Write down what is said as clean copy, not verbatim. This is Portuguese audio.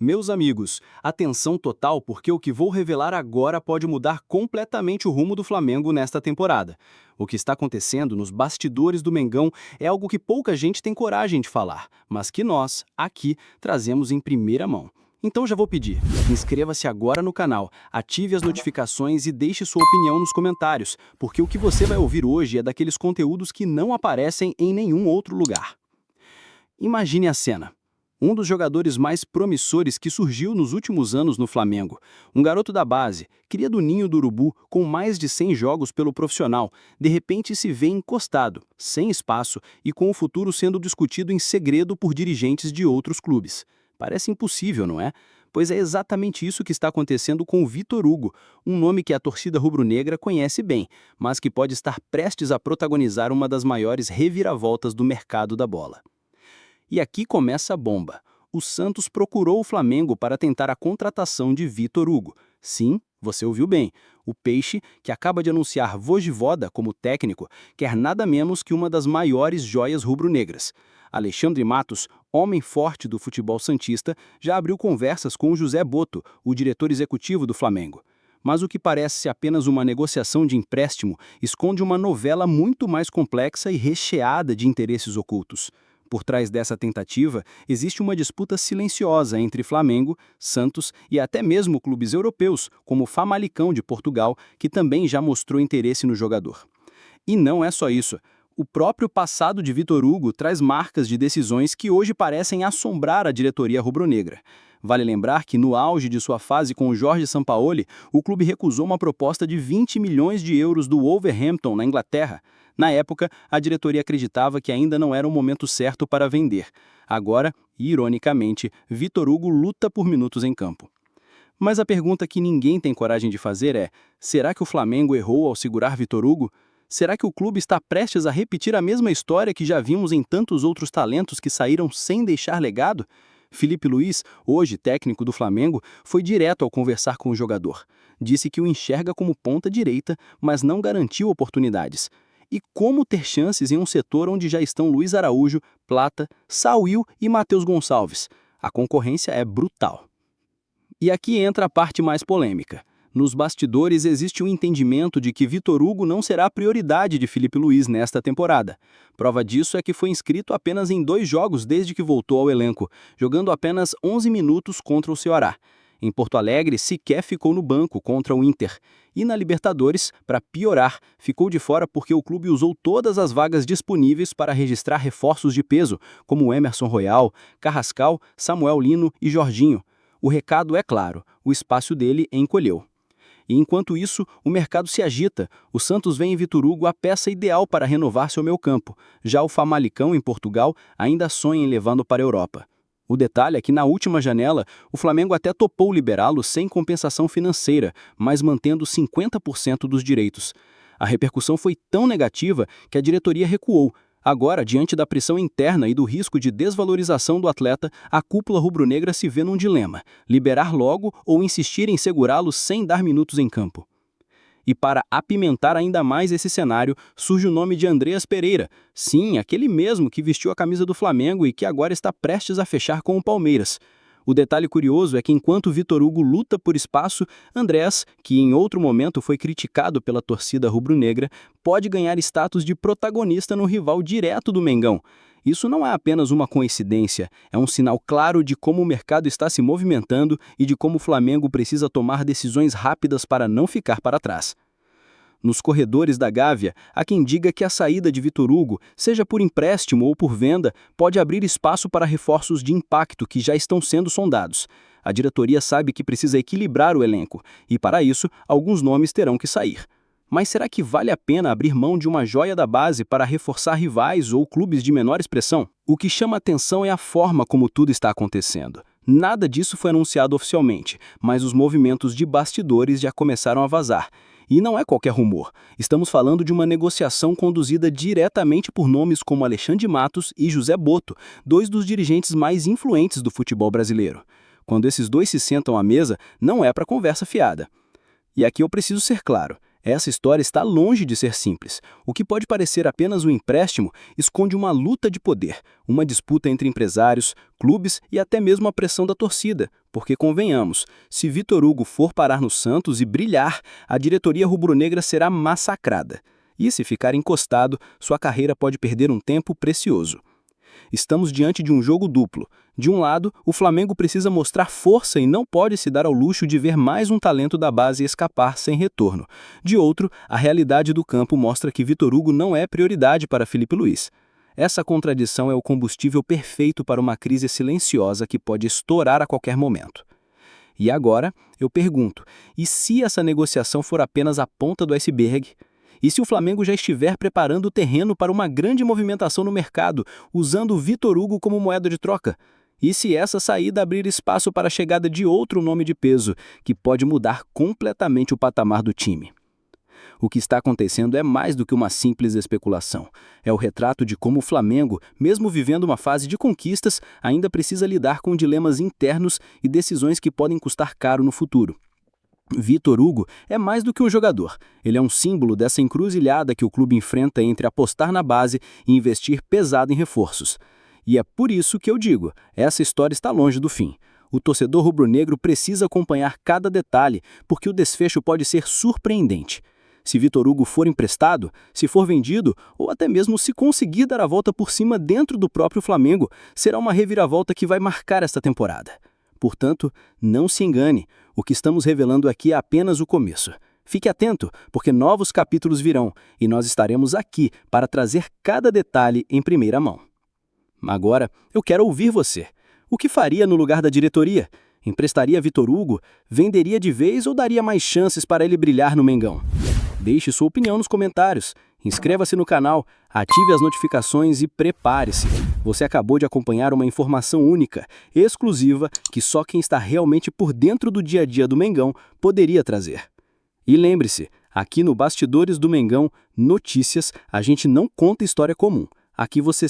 Meus amigos, atenção total porque o que vou revelar agora pode mudar completamente o rumo do Flamengo nesta temporada. O que está acontecendo nos bastidores do Mengão é algo que pouca gente tem coragem de falar, mas que nós, aqui, trazemos em primeira mão. Então já vou pedir, inscreva-se agora no canal, ative as notificações e deixe sua opinião nos comentários, porque o que você vai ouvir hoje é daqueles conteúdos que não aparecem em nenhum outro lugar. Imagine a cena. Um dos jogadores mais promissores que surgiu nos últimos anos no Flamengo. Um garoto da base, cria do ninho do urubu, com mais de 100 jogos pelo profissional, de repente se vê encostado, sem espaço e com o futuro sendo discutido em segredo por dirigentes de outros clubes. Parece impossível, não é? Pois é exatamente isso que está acontecendo com o Vitor Hugo, um nome que a torcida rubro-negra conhece bem, mas que pode estar prestes a protagonizar uma das maiores reviravoltas do mercado da bola. E aqui começa a bomba. O Santos procurou o Flamengo para tentar a contratação de Vitor Hugo. Sim, você ouviu bem. O Peixe, que acaba de anunciar Vojvoda como técnico, quer nada menos que uma das maiores joias rubro-negras. Alexandre Matos, homem forte do futebol santista, já abriu conversas com o José Botto, o diretor executivo do Flamengo. Mas o que parece apenas uma negociação de empréstimo esconde uma novela muito mais complexa e recheada de interesses ocultos. Por trás dessa tentativa, existe uma disputa silenciosa entre Flamengo, Santos e até mesmo clubes europeus, como o Famalicão de Portugal, que também já mostrou interesse no jogador. E não é só isso. O próprio passado de Vitor Hugo traz marcas de decisões que hoje parecem assombrar a diretoria rubro-negra. Vale lembrar que, no auge de sua fase com o Jorge Sampaoli, o clube recusou uma proposta de 20 milhões de euros do Wolverhampton, na Inglaterra. Na época, a diretoria acreditava que ainda não era o momento certo para vender. Agora, ironicamente, Vitor Hugo luta por minutos em campo. Mas a pergunta que ninguém tem coragem de fazer é: será que o Flamengo errou ao segurar Vitor Hugo? Será que o clube está prestes a repetir a mesma história que já vimos em tantos outros talentos que saíram sem deixar legado? Felipe Luiz, hoje técnico do Flamengo, foi direto ao conversar com o jogador. Disse que o enxerga como ponta direita, mas não garantiu oportunidades. E como ter chances em um setor onde já estão Luiz Araújo, Plata, Sauil e Matheus Gonçalves? A concorrência é brutal. E aqui entra a parte mais polêmica. Nos bastidores existe um entendimento de que Vitor Hugo não será a prioridade de Felipe Luiz nesta temporada. Prova disso é que foi inscrito apenas em 2 jogos desde que voltou ao elenco, jogando apenas 11 minutos contra o Ceará. Em Porto Alegre, sequer ficou no banco contra o Inter. E na Libertadores, para piorar, ficou de fora porque o clube usou todas as vagas disponíveis para registrar reforços de peso, como Emerson Royal, Carrascal, Samuel Lino e Jorginho. O recado é claro, o espaço dele encolheu. E enquanto isso, o mercado se agita. O Santos vê em Vitor Hugo a peça ideal para renovar seu meio-campo. Já o Famalicão, em Portugal, ainda sonha em levá-lo para a Europa. O detalhe é que na última janela, o Flamengo até topou liberá-lo sem compensação financeira, mas mantendo 50% dos direitos. A repercussão foi tão negativa que a diretoria recuou. Agora, diante da pressão interna e do risco de desvalorização do atleta, a cúpula rubro-negra se vê num dilema: liberar logo ou insistir em segurá-lo sem dar minutos em campo. E para apimentar ainda mais esse cenário, surge o nome de Andreas Pereira. Sim, aquele mesmo que vestiu a camisa do Flamengo e que agora está prestes a fechar com o Palmeiras. O detalhe curioso é que enquanto Vitor Hugo luta por espaço, Andreas, que em outro momento foi criticado pela torcida rubro-negra, pode ganhar status de protagonista no rival direto do Mengão. Isso não é apenas uma coincidência, é um sinal claro de como o mercado está se movimentando e de como o Flamengo precisa tomar decisões rápidas para não ficar para trás. Nos corredores da Gávea, há quem diga que a saída de Vitor Hugo, seja por empréstimo ou por venda, pode abrir espaço para reforços de impacto que já estão sendo sondados. A diretoria sabe que precisa equilibrar o elenco, e para isso, alguns nomes terão que sair. Mas será que vale a pena abrir mão de uma joia da base para reforçar rivais ou clubes de menor expressão? O que chama atenção é a forma como tudo está acontecendo. Nada disso foi anunciado oficialmente, mas os movimentos de bastidores já começaram a vazar. E não é qualquer rumor. Estamos falando de uma negociação conduzida diretamente por nomes como Alexandre Matos e José Botto, 2 dos dirigentes mais influentes do futebol brasileiro. Quando esses dois se sentam à mesa, não é para conversa fiada. E aqui eu preciso ser claro. Essa história está longe de ser simples. O que pode parecer apenas um empréstimo esconde uma luta de poder, uma disputa entre empresários, clubes e até mesmo a pressão da torcida. Porque, convenhamos, se Vitor Hugo for parar no Santos e brilhar, a diretoria rubro-negra será massacrada. E se ficar encostado, sua carreira pode perder um tempo precioso. Estamos diante de um jogo duplo. De um lado, o Flamengo precisa mostrar força e não pode se dar ao luxo de ver mais um talento da base escapar sem retorno. De outro, a realidade do campo mostra que Vitor Hugo não é prioridade para Felipe Luiz. Essa contradição é o combustível perfeito para uma crise silenciosa que pode estourar a qualquer momento. E agora, eu pergunto, e se essa negociação for apenas a ponta do iceberg? E se o Flamengo já estiver preparando o terreno para uma grande movimentação no mercado, usando o Vitor Hugo como moeda de troca? E se essa saída abrir espaço para a chegada de outro nome de peso, que pode mudar completamente o patamar do time? O que está acontecendo é mais do que uma simples especulação. É o retrato de como o Flamengo, mesmo vivendo uma fase de conquistas, ainda precisa lidar com dilemas internos e decisões que podem custar caro no futuro. Vitor Hugo é mais do que um jogador. Ele é um símbolo dessa encruzilhada que o clube enfrenta entre apostar na base e investir pesado em reforços. E é por isso que eu digo, essa história está longe do fim. O torcedor rubro-negro precisa acompanhar cada detalhe, porque o desfecho pode ser surpreendente. Se Vitor Hugo for emprestado, se for vendido, ou até mesmo se conseguir dar a volta por cima dentro do próprio Flamengo, será uma reviravolta que vai marcar esta temporada. Portanto, não se engane, o que estamos revelando aqui é apenas o começo. Fique atento, porque novos capítulos virão, e nós estaremos aqui para trazer cada detalhe em primeira mão. Agora, eu quero ouvir você. O que faria no lugar da diretoria? Emprestaria Vitor Hugo? Venderia de vez ou daria mais chances para ele brilhar no Mengão? Deixe sua opinião nos comentários. Inscreva-se no canal, ative as notificações e prepare-se. Você acabou de acompanhar uma informação única, exclusiva, que só quem está realmente por dentro do dia a dia do Mengão poderia trazer. E lembre-se, aqui no Bastidores do Mengão, notícias, a gente não conta história comum. Aqui você